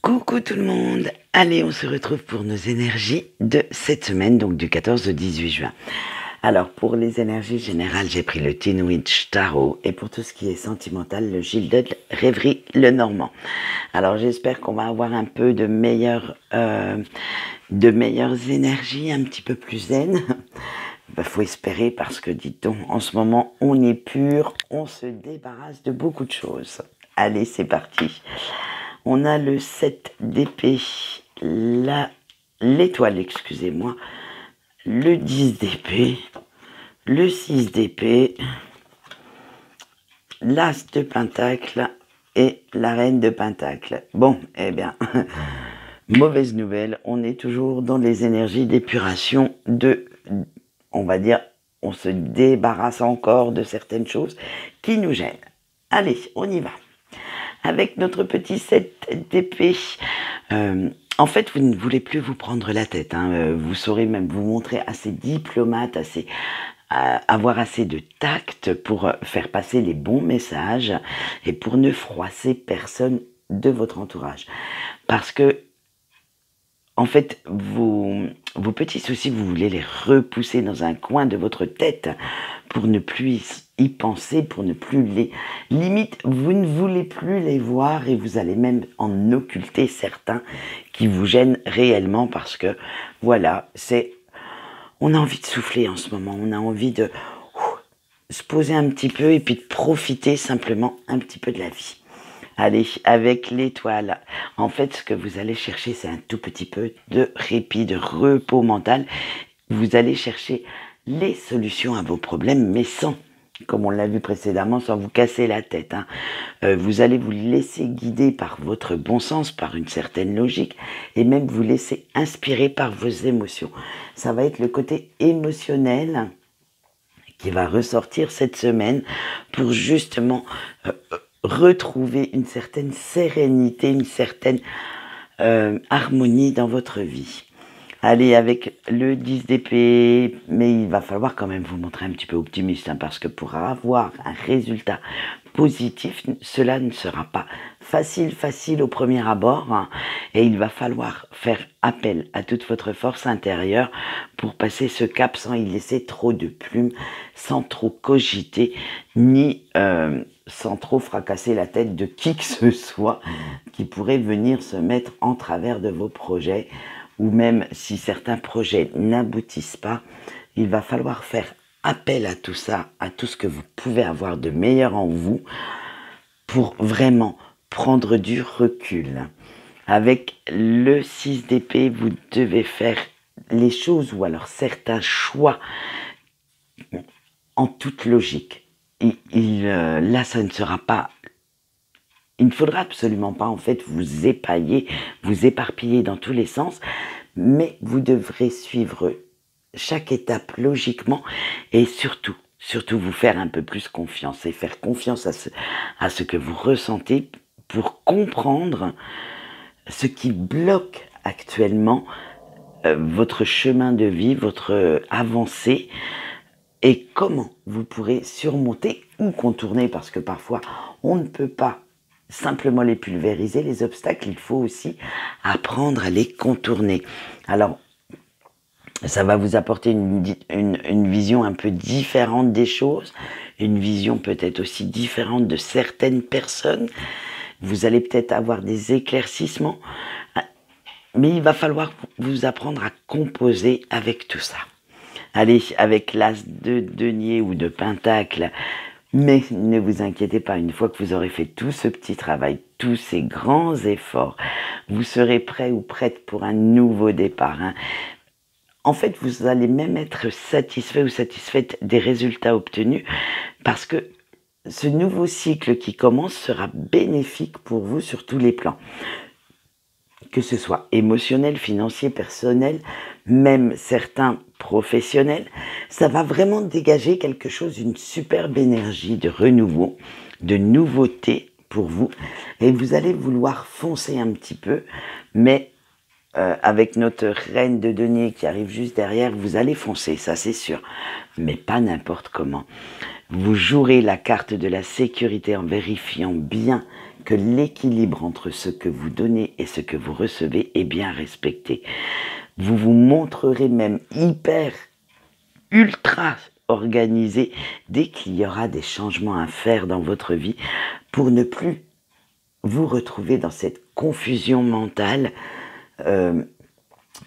Coucou tout le monde. Allez, on se retrouve pour nos énergies de cette semaine, donc du 14 au 18 juin. Alors, pour les énergies générales, j'ai pris le Teen Witch Tarot, et pour tout ce qui est sentimental, le Gilded Rêverie le Normand. Alors, j'espère qu'on va avoir un peu de meilleures énergies, un petit peu plus zen. Faut espérer parce que, dites-donc, en ce moment, on est pur, on se débarrasse de beaucoup de choses. Allez, c'est parti. On a le 7 d'épée, l'étoile, excusez-moi, le 10 d'épée, le 6 d'épée, l'as de pentacle et la reine de pentacle. Bon, eh bien, mauvaise nouvelle, on est toujours dans les énergies d'épuration on va dire, on se débarrasse encore de certaines choses qui nous gênent. Allez, on y va. Avec notre petit 7 d'épée, en fait, vous ne voulez plus vous prendre la tête. Vous saurez même vous montrer assez diplomate, avoir assez de tact pour faire passer les bons messages et pour ne froisser personne de votre entourage. Parce que, en fait, vos petits soucis, vous voulez les repousser dans un coin de votre tête pour ne plus y penser, pour ne plus les... Limite, vous ne voulez plus les voir et vous allez même en occulter certains qui vous gênent réellement parce que, voilà, on a envie de souffler en ce moment, on a envie de se poser un petit peu et puis de profiter simplement un petit peu de la vie. Allez, avec l'étoile, en fait, ce que vous allez chercher, c'est un tout petit peu de répit, de repos mental. Vous allez chercher les solutions à vos problèmes, mais sans, comme on l'a vu précédemment, sans vous casser la tête. Vous allez vous laisser guider par votre bon sens, par une certaine logique, et même vous laisser inspirer par vos émotions. Ça va être le côté émotionnel qui va ressortir cette semaine pour justement retrouver une certaine sérénité, une certaine harmonie dans votre vie. Allez, avec le 10 d'épée, mais il va falloir quand même vous montrer un petit peu optimiste, parce que pour avoir un résultat positif, cela ne sera pas facile au premier abord, et il va falloir faire appel à toute votre force intérieure pour passer ce cap sans y laisser trop de plumes, sans trop cogiter, ni sans trop fracasser la tête de qui que ce soit qui pourrait venir se mettre en travers de vos projets, ou même si certains projets n'aboutissent pas, il va falloir faire appel à tout ça, à tout ce que vous pouvez avoir de meilleur en vous pour vraiment prendre du recul. Avec le 6 d'épée, vous devez faire les choses ou alors certains choix en toute logique. Là, ça ne sera pas... Il ne faudra absolument pas, en fait, vous éparpiller dans tous les sens, mais vous devrez suivre chaque étape logiquement et surtout vous faire un peu plus confiance et faire confiance à ce que vous ressentez pour comprendre ce qui bloque actuellement votre chemin de vie, votre avancée, et comment vous pourrez surmonter ou contourner, parce que parfois on ne peut pas simplement les pulvériser, les obstacles, il faut aussi apprendre à les contourner. Alors, ça va vous apporter une vision un peu différente des choses, une vision peut-être aussi différente de certaines personnes. Vous allez peut-être avoir des éclaircissements, mais il va falloir vous apprendre à composer avec tout ça. Allez, avec l'as de denier ou de pentacle, mais ne vous inquiétez pas, une fois que vous aurez fait tout ce petit travail, tous ces grands efforts, vous serez prêt ou prête pour un nouveau départ. En fait, vous allez même être satisfait ou satisfaite des résultats obtenus, parce que ce nouveau cycle qui commence sera bénéfique pour vous sur tous les plans. Que ce soit émotionnel, financier, personnel, même certains professionnels, ça va vraiment dégager quelque chose, une superbe énergie de renouveau, de nouveauté pour vous, et vous allez vouloir foncer un petit peu, mais avec notre reine de denier qui arrive juste derrière, vous allez foncer, ça c'est sûr, mais pas n'importe comment. Vous jouerez la carte de la sécurité en vérifiant bien que l'équilibre entre ce que vous donnez et ce que vous recevez est bien respecté. Vous vous montrerez même ultra organisé dès qu'il y aura des changements à faire dans votre vie pour ne plus vous retrouver dans cette confusion mentale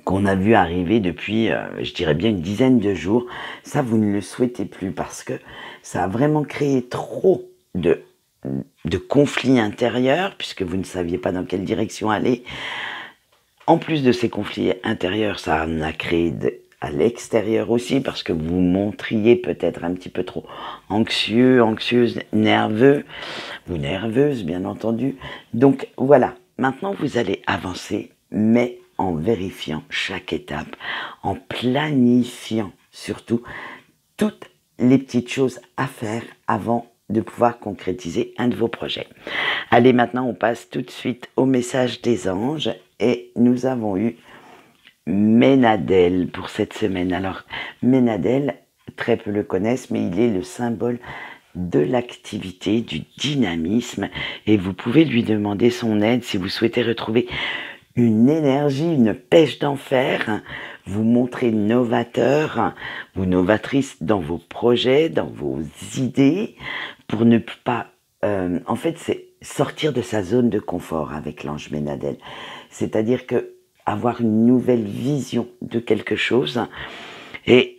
qu'on a vu arriver depuis, je dirais bien une dizaine de jours. Ça, vous ne le souhaitez plus parce que ça a vraiment créé trop de conflits intérieurs puisque vous ne saviez pas dans quelle direction aller. En plus de ces conflits intérieurs, ça en a créé à l'extérieur aussi parce que vous montriez peut-être un petit peu trop anxieux, anxieuse, nerveux ou nerveuse bien entendu. Donc voilà, maintenant vous allez avancer mais en vérifiant chaque étape, en planifiant surtout toutes les petites choses à faire avant de pouvoir concrétiser un de vos projets. Allez, maintenant on passe tout de suite au message des anges et nous avons eu Ménadel pour cette semaine. Alors Ménadel, très peu le connaissent, mais il est le symbole de l'activité, du dynamisme et vous pouvez lui demander son aide si vous souhaitez retrouver une énergie, une pêche d'enfer, vous montrez novateur ou novatrice dans vos projets, dans vos idées, pour ne pas... en fait, c'est sortir de sa zone de confort avec l'ange Ménadel. C'est-à-dire que avoir une nouvelle vision de quelque chose et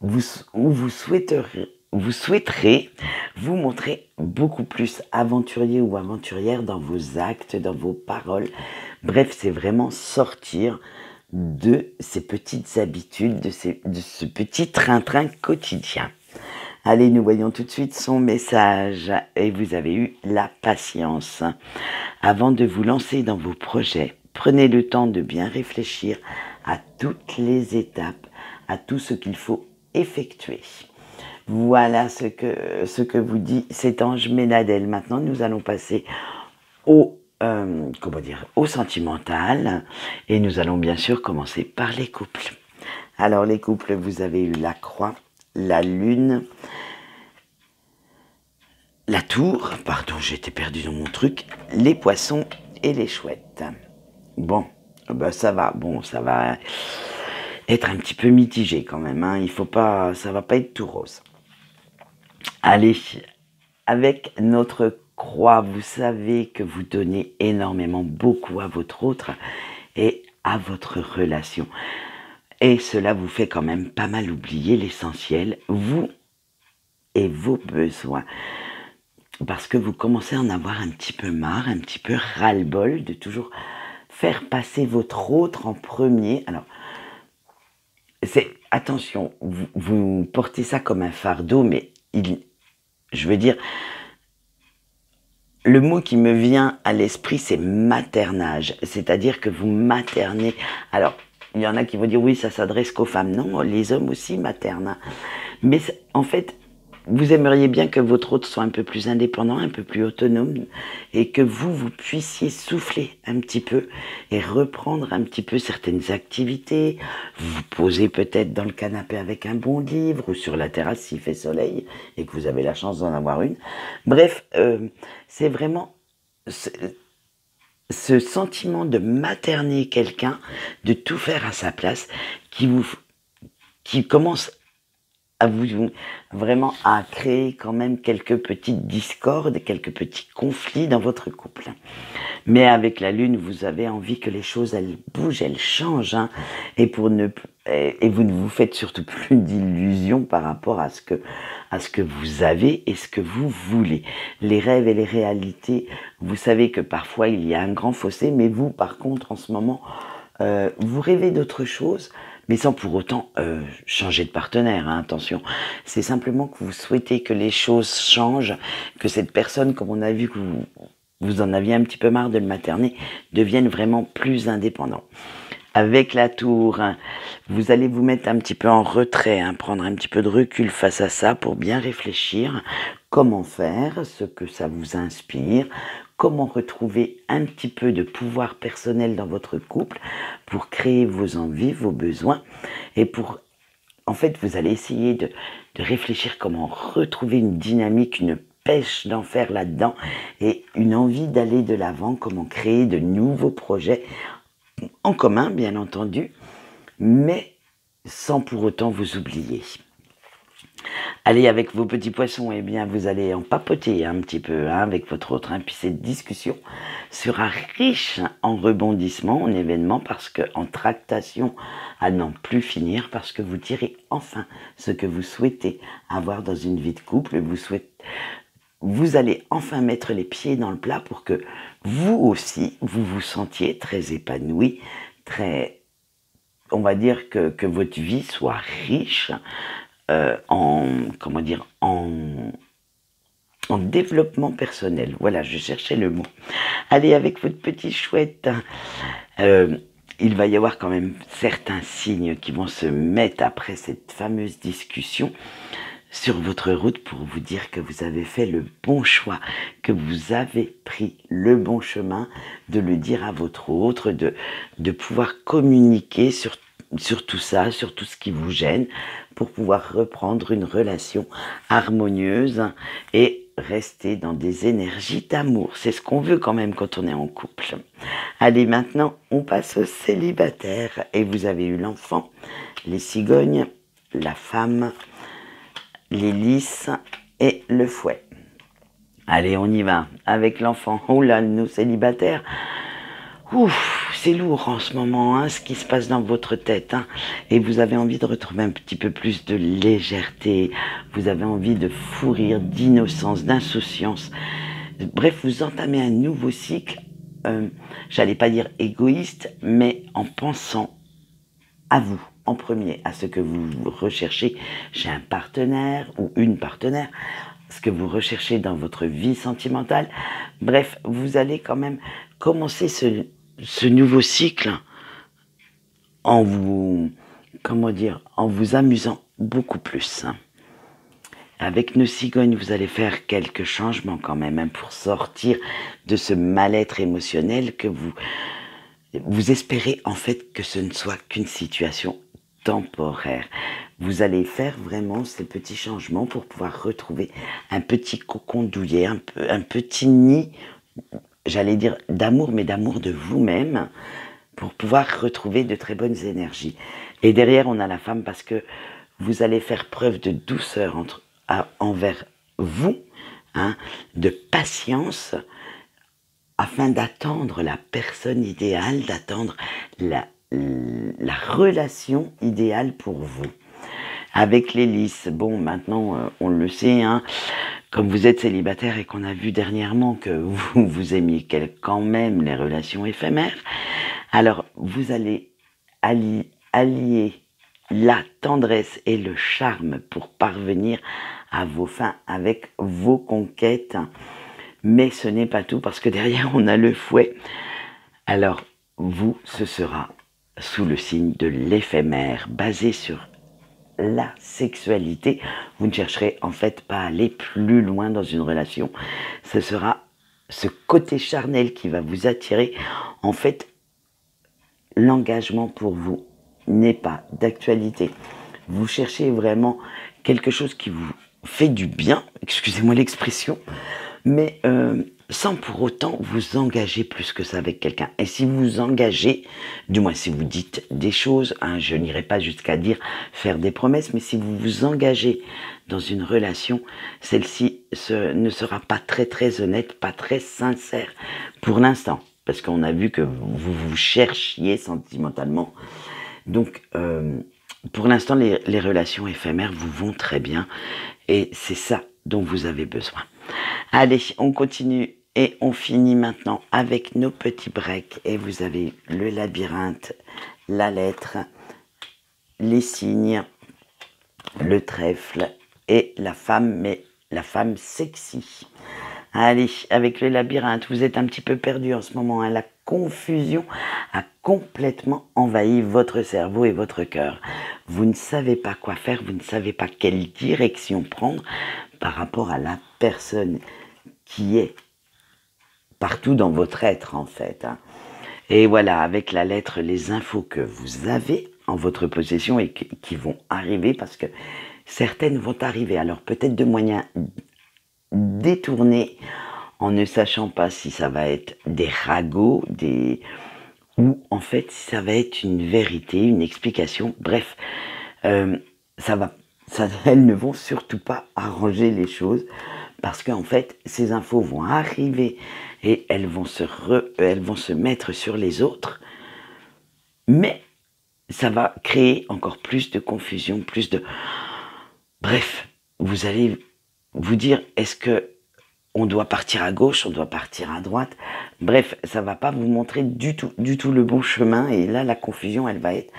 vous souhaiterez vous montrer beaucoup plus aventurier ou aventurière dans vos actes, dans vos paroles. Bref, c'est vraiment sortir de ces petites habitudes, de ce petit train-train quotidien. Allez, nous voyons tout de suite son message. Et vous avez eu la patience. Avant de vous lancer dans vos projets, prenez le temps de bien réfléchir à toutes les étapes, à tout ce qu'il faut effectuer. Voilà ce que vous dit cet ange Ménadel. Maintenant, nous allons passer au sentimental et nous allons bien sûr commencer par les couples. Alors les couples, vous avez eu la croix, la lune, la tour, pardon, j'étais perdu dans mon truc, les poissons et les chouettes. Bon, ça va être un petit peu mitigé quand même, hein. Ça va pas être tout rose. Allez, avec notre croix, vous savez que vous donnez énormément, beaucoup à votre autre et à votre relation. Et cela vous fait quand même pas mal oublier l'essentiel, vous et vos besoins. Parce que vous commencez à en avoir un petit peu marre, un petit peu ras-le-bol de toujours faire passer votre autre en premier. Alors, attention, vous portez ça comme un fardeau, mais je veux dire, le mot qui me vient à l'esprit, c'est maternage. C'est-à-dire que vous maternez. Alors, il y en a qui vont dire, oui, ça s'adresse qu'aux femmes. Non, les hommes aussi maternent. Mais en fait, vous aimeriez bien que votre autre soit un peu plus indépendant, un peu plus autonome, et que vous puissiez souffler un petit peu et reprendre un petit peu certaines activités. Vous vous posez peut-être dans le canapé avec un bon livre ou sur la terrasse s'il fait soleil et que vous avez la chance d'en avoir une. Bref, c'est vraiment ce sentiment de materner quelqu'un, de tout faire à sa place, qui commence à vous vraiment à créer quand même quelques petites discordes, quelques petits conflits dans votre couple. Mais avec la lune, vous avez envie que les choses elles bougent, elles changent, hein, et vous ne vous faites surtout plus d'illusions par rapport à ce que vous avez et ce que vous voulez. Les rêves et les réalités, vous savez que parfois il y a un grand fossé, mais vous par contre en ce moment vous rêvez d'autre chose, mais sans pour autant changer de partenaire, hein, attention. C'est simplement que vous souhaitez que les choses changent, que cette personne, comme on a vu que vous en aviez un petit peu marre de le materner, devienne vraiment plus indépendant. Avec la tour, hein, vous allez vous mettre un petit peu en retrait, hein, prendre un petit peu de recul face à ça pour bien réfléchir comment faire, ce que ça vous inspire, comment retrouver un petit peu de pouvoir personnel dans votre couple pour créer vos envies, vos besoins et en fait, vous allez essayer de réfléchir comment retrouver une dynamique, une pêche d'en faire là-dedans et une envie d'aller de l'avant, comment créer de nouveaux projets en commun, bien entendu, mais sans pour autant vous oublier. Allez, avec vos petits poissons, eh bien, vous allez en papoter un petit peu avec votre autre. Puis cette discussion sera riche en rebondissements, en événements, parce que en tractation à n'en plus finir, parce que vous direz enfin ce que vous souhaitez avoir dans une vie de couple. Vous allez enfin mettre les pieds dans le plat pour que vous aussi, vous vous sentiez très épanoui, très, on va dire que votre vie soit riche en développement personnel. Voilà, je cherchais le mot. Allez, avec votre petit chouette, il va y avoir quand même certains signes qui vont se mettre après cette fameuse discussion sur votre route pour vous dire que vous avez fait le bon choix, que vous avez pris le bon chemin, de le dire à votre autre, de pouvoir communiquer sur tout ça, sur tout ce qui vous gêne, pour pouvoir reprendre une relation harmonieuse et rester dans des énergies d'amour. C'est ce qu'on veut quand même quand on est en couple. Allez, maintenant, on passe aux célibataires. Et vous avez eu l'enfant, les cigognes, la femme, les lys et le fouet. Allez, on y va avec l'enfant. Oh là, nos célibataires. Ouf, c'est lourd en ce moment, hein, ce qui se passe dans votre tête. Hein, et vous avez envie de retrouver un petit peu plus de légèreté. Vous avez envie de fou rire, d'innocence, d'insouciance. Bref, vous entamez un nouveau cycle. J'allais pas dire égoïste, mais en pensant à vous, en premier, à ce que vous recherchez chez un partenaire ou une partenaire, ce que vous recherchez dans votre vie sentimentale. Bref, vous allez quand même commencer ce nouveau cycle en vous, en vous amusant beaucoup plus. Avec nos cigognes, vous allez faire quelques changements quand même, hein, pour sortir de ce mal-être émotionnel que vous espérez en fait que ce ne soit qu'une situation temporaire. Vous allez faire vraiment ces petits changements pour pouvoir retrouver un petit cocon douillet, un petit nid, j'allais dire d'amour, mais d'amour de vous-même, pour pouvoir retrouver de très bonnes énergies. Et derrière, on a la femme parce que vous allez faire preuve de douceur envers vous, hein, de patience, afin d'attendre la personne idéale, d'attendre la relation idéale pour vous. Avec les lys, bon, maintenant, on le sait, hein, comme vous êtes célibataire et qu'on a vu dernièrement que vous aimiez quand même les relations éphémères, alors vous allez allier la tendresse et le charme pour parvenir à vos fins avec vos conquêtes. Mais ce n'est pas tout, parce que derrière, on a le fouet. Alors, vous, ce sera sous le signe de l'éphémère, basé sur la sexualité. Vous ne chercherez en fait pas à aller plus loin dans une relation. Ce sera ce côté charnel qui va vous attirer. En fait, l'engagement pour vous n'est pas d'actualité. Vous cherchez vraiment quelque chose qui vous fait du bien, excusez-moi l'expression, mais sans pour autant vous engager plus que ça avec quelqu'un. Et si vous vous engagez, du moins si vous dites des choses, hein, je n'irai pas jusqu'à dire faire des promesses, mais si vous vous engagez dans une relation, celle-ci ne sera pas très très honnête, pas très sincère pour l'instant, parce qu'on a vu que vous vous cherchiez sentimentalement. Donc, pour l'instant, les relations éphémères vous vont très bien, et c'est ça dont vous avez besoin. Allez, on continue et on finit maintenant avec nos petits breaks. Et vous avez le labyrinthe, la lettre, les signes, le trèfle et la femme, mais la femme sexy. Allez, avec le labyrinthe, vous êtes un petit peu perdu en ce moment, hein. La confusion a complètement envahi votre cerveau et votre cœur. Vous ne savez pas quoi faire, vous ne savez pas quelle direction prendre par rapport à la personne qui est partout dans votre être, en fait, hein. Et voilà, avec la lettre, les infos que vous avez en votre possession et qui vont arriver, parce que certaines vont arriver. Alors peut-être de moyens détourner en ne sachant pas si ça va être des ragots, ou en fait si ça va être une vérité, une explication. Bref, elles ne vont surtout pas arranger les choses parce qu'en fait ces infos vont arriver et elles vont se mettre sur les autres, mais ça va créer encore plus de confusion, Bref, vous allez vous dire, est-ce que on doit partir à gauche, on doit partir à droite? Bref, ça va pas vous montrer du tout le bon chemin, et là, la confusion, elle va être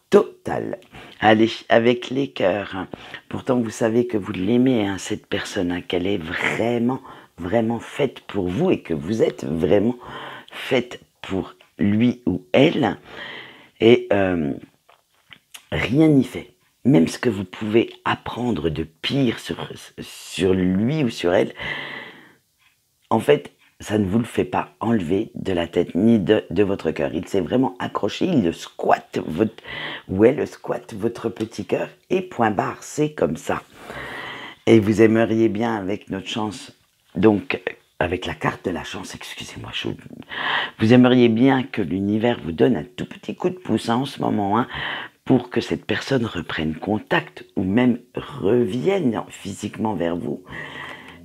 totale. Allez, avec les cœurs. Pourtant, vous savez que vous l'aimez, hein, cette personne, qu'elle est vraiment, vraiment faite pour vous, et que vous êtes vraiment faite pour lui ou elle. Et rien n'y fait. Même ce que vous pouvez apprendre de pire sur lui ou sur elle, en fait, ça ne vous le fait pas enlever de la tête ni de votre cœur. Il s'est vraiment accroché, il le squatte, elle squatte votre petit cœur, et point barre, c'est comme ça. Et vous aimeriez bien, avec notre chance, donc avec la carte de la chance, excusez-moi, vous aimeriez bien que l'univers vous donne un tout petit coup de pouce en ce moment, hein, pour que cette personne reprenne contact ou même revienne physiquement vers vous.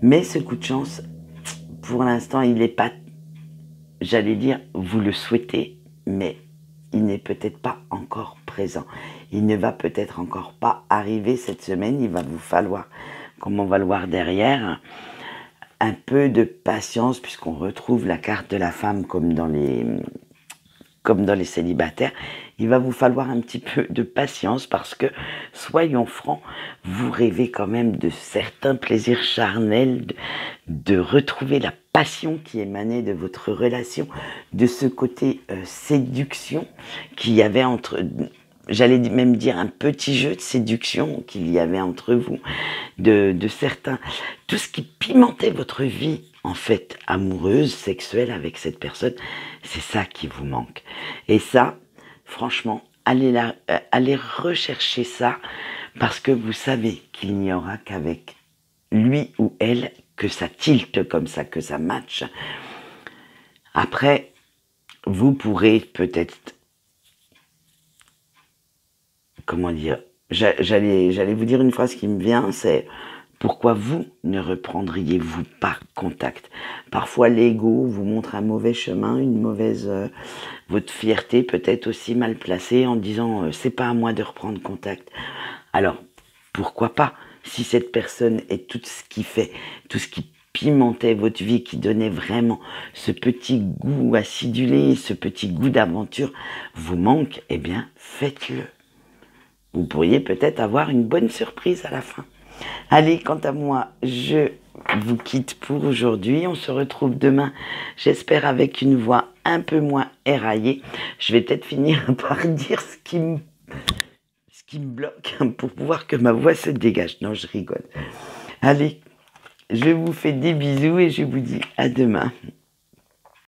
Mais ce coup de chance, pour l'instant, il n'est pas, j'allais dire, vous le souhaitez, mais il n'est peut-être pas encore présent. Il ne va peut-être encore pas arriver cette semaine. Il va vous falloir, comme on va le voir derrière, un peu de patience, puisqu'on retrouve la carte de la femme comme dans les célibataires. Il va vous falloir un petit peu de patience parce que, soyons francs, vous rêvez quand même de certains plaisirs charnels, de retrouver la passion qui émanait de votre relation, de ce côté séduction qu'il y avait j'allais même dire un petit jeu de séduction qu'il y avait entre vous, de certains, tout ce qui pimentait votre vie, en fait, amoureuse, sexuelle avec cette personne, c'est ça qui vous manque. Et ça, franchement, allez rechercher ça, parce que vous savez qu'il n'y aura qu'avec lui ou elle que ça tilte comme ça, que ça matche. Après, vous pourrez peut-être, comment dire, j'allais vous dire une phrase qui me vient, c'est: pourquoi vous ne reprendriez-vous pas contact? Parfois l'ego vous montre un mauvais chemin, votre fierté peut-être aussi mal placée en disant c'est pas à moi de reprendre contact. Alors pourquoi pas, si cette personne est tout ce qui fait, tout ce qui pimentait votre vie, qui donnait vraiment ce petit goût acidulé, ce petit goût d'aventure vous manque, eh bien faites-le. Vous pourriez peut-être avoir une bonne surprise à la fin. Allez, quant à moi, je vous quitte pour aujourd'hui. On se retrouve demain, j'espère avec une voix un peu moins éraillée. Je vais peut-être finir par dire ce qui me bloque pour pouvoir que ma voix se dégage. Non, je rigole. Allez, je vous fais des bisous et je vous dis à demain.